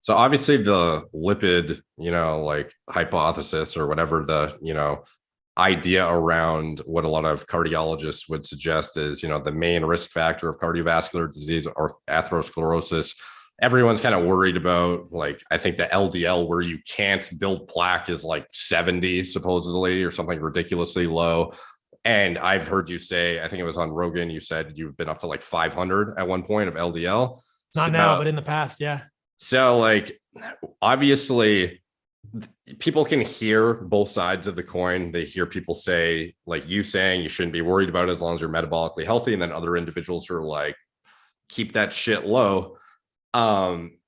So obviously the lipid, like hypothesis or whatever the, idea around what a lot of cardiologists would suggest is, the main risk factor of cardiovascular disease or atherosclerosis. Everyone's kind of worried about, like, I think the LDL where you can't build plaque is like 70 supposedly or something ridiculously low. And I've heard you say, I think it was on Rogan, you said you've been up to like 500 at one point of LDL. Not now, but in the past. Yeah. So like, obviously people can hear both sides of the coin. They hear people say, like you saying, you shouldn't be worried about it as long as you're metabolically healthy. And then other individuals are like, keep that shit low.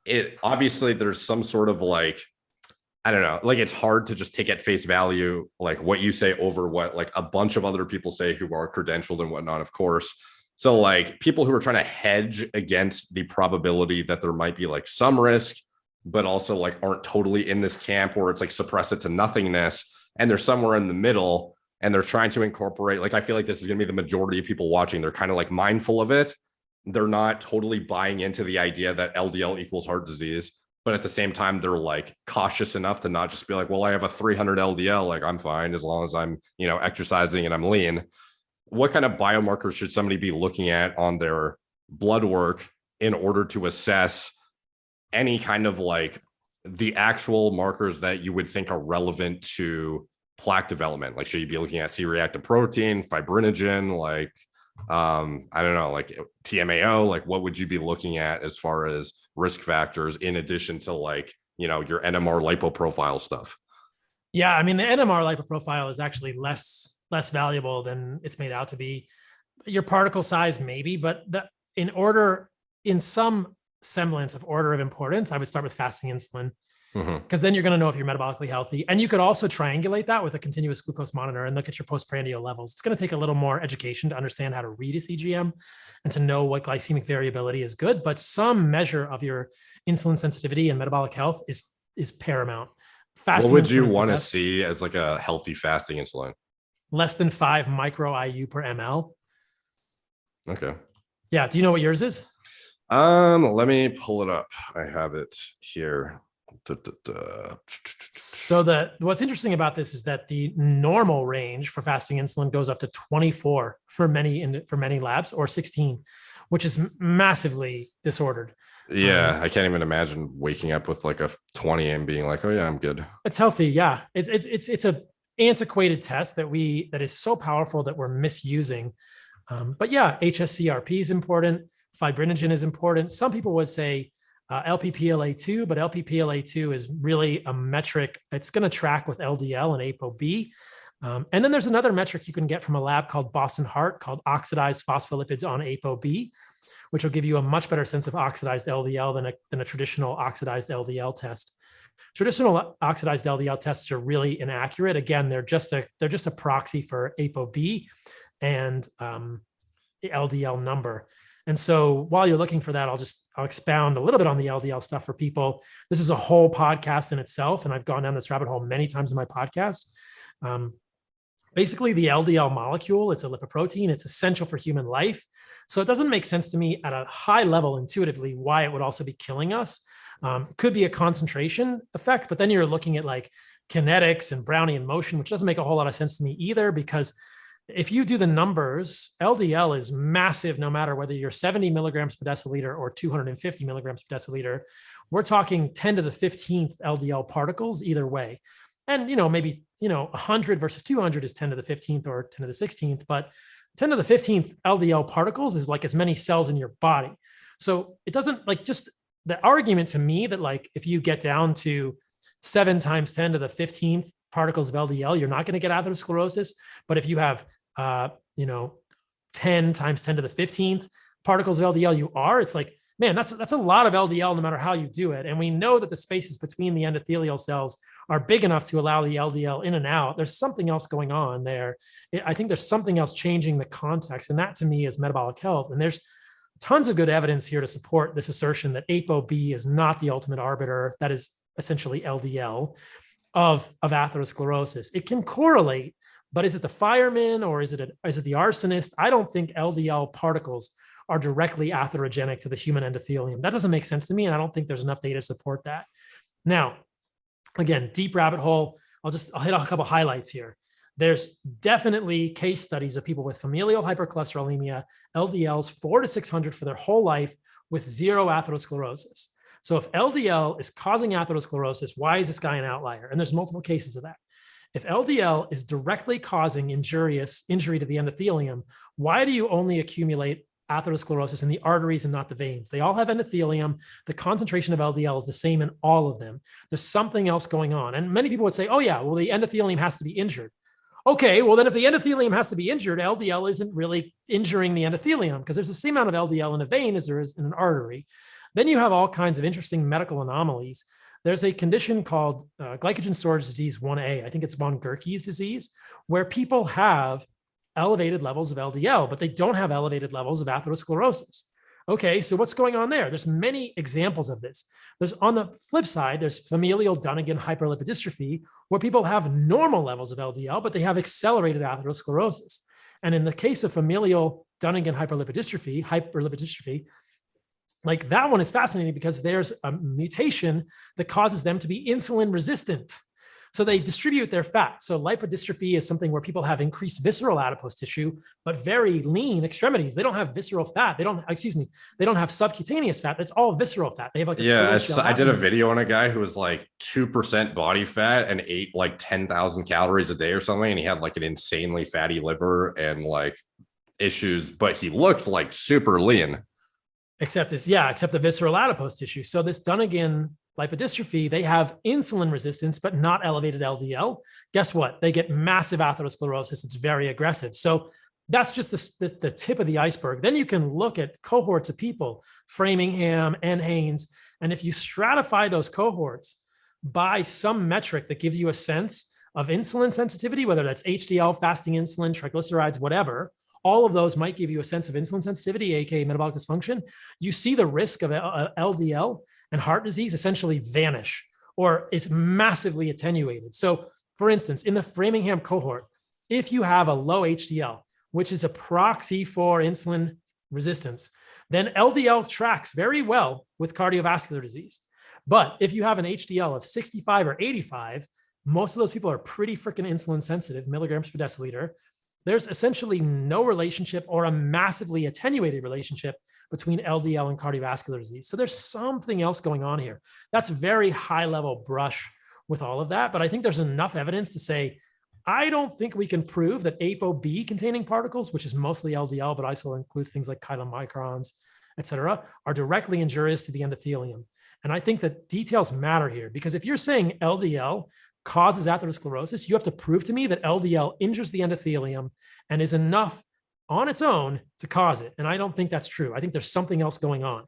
It obviously there's some sort of like, I don't know, like it's hard to just take at face value, like what you say over what like a bunch of other people say who are credentialed and whatnot, of course. So like people who are trying to hedge against the probability that there might be like some risk, but also like aren't totally in this camp where it's like suppress it to nothingness. And they're somewhere in the middle and they're trying to incorporate, like, I feel like this is going to be the majority of people watching. They're kind of like mindful of it. They're not totally buying into the idea that LDL equals heart disease. But at the same time, they're like cautious enough to not just be like, well, I have a 300 LDL, like I'm fine as long as I'm, exercising and I'm lean. What kind of biomarkers should somebody be looking at on their blood work in order to assess any kind of like the actual markers that you would think are relevant to plaque development? Like, should you be looking at C-reactive protein, fibrinogen, like, I don't know, like TMAO, like what would you be looking at as far as risk factors in addition to like, your NMR lipoprofile stuff? Yeah. I mean, the NMR lipoprofile is actually less valuable than it's made out to be. Your particle size, maybe, but in some semblance of order of importance, I would start with fasting insulin, because then you're going to know if you're metabolically healthy. And you could also triangulate that with a continuous glucose monitor and look at your postprandial levels. It's going to take a little more education to understand how to read a CGM and to know what glycemic variability is good. But some measure of your insulin sensitivity and metabolic health is paramount. Fasting what would you want to see as like a healthy fasting insulin? Less than 5 micro IU per ml. Okay. Yeah. Do you know what yours is? Let me pull it up. I have it here. So what's interesting about this is that the normal range for fasting insulin goes up to 24 for many labs, or 16, which is massively disordered. Yeah, I can't even imagine waking up with like a 20 and being like, oh yeah, I'm good. It's healthy. Yeah, it's a antiquated test that is so powerful that we're misusing. But yeah, HSCRP is important. Fibrinogen is important. Some people would say LPPLA2, but LPPLA2 is really a metric. It's going to track with LDL and ApoB. And then there's another metric you can get from a lab called Boston Heart called oxidized phospholipids on ApoB, which will give you a much better sense of oxidized LDL than a traditional oxidized LDL test. Traditional oxidized LDL tests are really inaccurate. Again, they're just a proxy for ApoB and the LDL number. And so while you're looking for that, I'll expound a little bit on the LDL stuff for people. This is a whole podcast in itself, and I've gone down this rabbit hole many times in my podcast. Basically, the LDL molecule, it's a lipoprotein. It's essential for human life. So it doesn't make sense to me at a high level intuitively why it would also be killing us. It could be a concentration effect, but then you're looking at like kinetics and Brownian motion, which doesn't make a whole lot of sense to me either, because if you do the numbers, LDL is massive no matter whether you're 70 milligrams per deciliter or 250 milligrams per deciliter. We're talking 10 to the 15th LDL particles either way. And, maybe, 100 versus 200 is 10 to the 15th or 10 to the 16th, but 10 to the 15th LDL particles is like as many cells in your body. So it doesn't like just the argument to me that like if you get down to 7 times 10 to the 15th particles of LDL, you're not going to get atherosclerosis. But if you have 10 times 10 to the 15th particles of LDL, you are. It's like, man, that's a lot of LDL no matter how you do it. And we know that the spaces between the endothelial cells are big enough to allow the LDL in and out. There's something else going on there. I think there's something else changing the context. And that to me is metabolic health. And there's tons of good evidence here to support this assertion that ApoB is not the ultimate arbiter. That is essentially LDL of atherosclerosis. It can correlate, but is it the fireman or is it the arsonist? I don't think LDL particles are directly atherogenic to the human endothelium. That doesn't make sense to me, and I don't think there's enough data to support that. Now, again, deep rabbit hole. I'll hit a couple highlights here. There's definitely case studies of people with familial hypercholesterolemia, LDLs 400 to 600 for their whole life with zero atherosclerosis. So if LDL is causing atherosclerosis, why is this guy an outlier? And there's multiple cases of that. If LDL is directly causing injury to the endothelium, why do you only accumulate atherosclerosis in the arteries and not the veins? They all have endothelium. The concentration of LDL is the same in all of them. There's something else going on. And many people would say, oh yeah, well, the endothelium has to be injured. Okay, well then if the endothelium has to be injured, LDL isn't really injuring the endothelium because there's the same amount of LDL in a vein as there is in an artery. Then you have all kinds of interesting medical anomalies. There's a condition called glycogen storage disease 1A. I think it's von Gerke's disease, where people have elevated levels of LDL, but they don't have elevated levels of atherosclerosis. Okay, so what's going on there? There's many examples of this. There's on the flip side, there's familial Dunnigan hyperlipidystrophy, where people have normal levels of LDL, but they have accelerated atherosclerosis. And in the case of familial Dunnigan hyperlipidystrophy, like that one is fascinating because there's a mutation that causes them to be insulin resistant. So they distribute their fat. So lipodystrophy is something where people have increased visceral adipose tissue, but very lean extremities. They don't have visceral fat. They don't have subcutaneous fat. It's all visceral fat. They have like I did a video on a guy who was like 2% body fat and ate like 10,000 calories a day or something. And he had like an insanely fatty liver and like issues, but he looked like super lean. Except the visceral adipose tissue. So this Dunnigan lipodystrophy, they have insulin resistance, but not elevated LDL. Guess what? They get massive atherosclerosis. It's very aggressive. So that's just the tip of the iceberg. Then you can look at cohorts of people, Framingham and Haynes. And if you stratify those cohorts by some metric that gives you a sense of insulin sensitivity, whether that's HDL, fasting insulin, triglycerides, whatever, all of those might give you a sense of insulin sensitivity, aka metabolic dysfunction. You see the risk of LDL and heart disease essentially vanish or is massively attenuated. So for instance, in the Framingham cohort, if you have a low HDL, which is a proxy for insulin resistance, then LDL tracks very well with cardiovascular disease. But if you have an HDL of 65 or 85, most of those people are pretty freaking insulin sensitive, milligrams per deciliter. There's essentially no relationship or a massively attenuated relationship between LDL and cardiovascular disease. So there's something else going on here. That's very high level brush with all of that. But I think there's enough evidence to say, I don't think we can prove that ApoB containing particles, which is mostly LDL, but also includes things like chylomicrons, et cetera, are directly injurious to the endothelium. And I think that details matter here because if you're saying LDL causes atherosclerosis, you have to prove to me that LDL injures the endothelium and is enough on its own to cause it. And I don't think that's true. I think there's something else going on.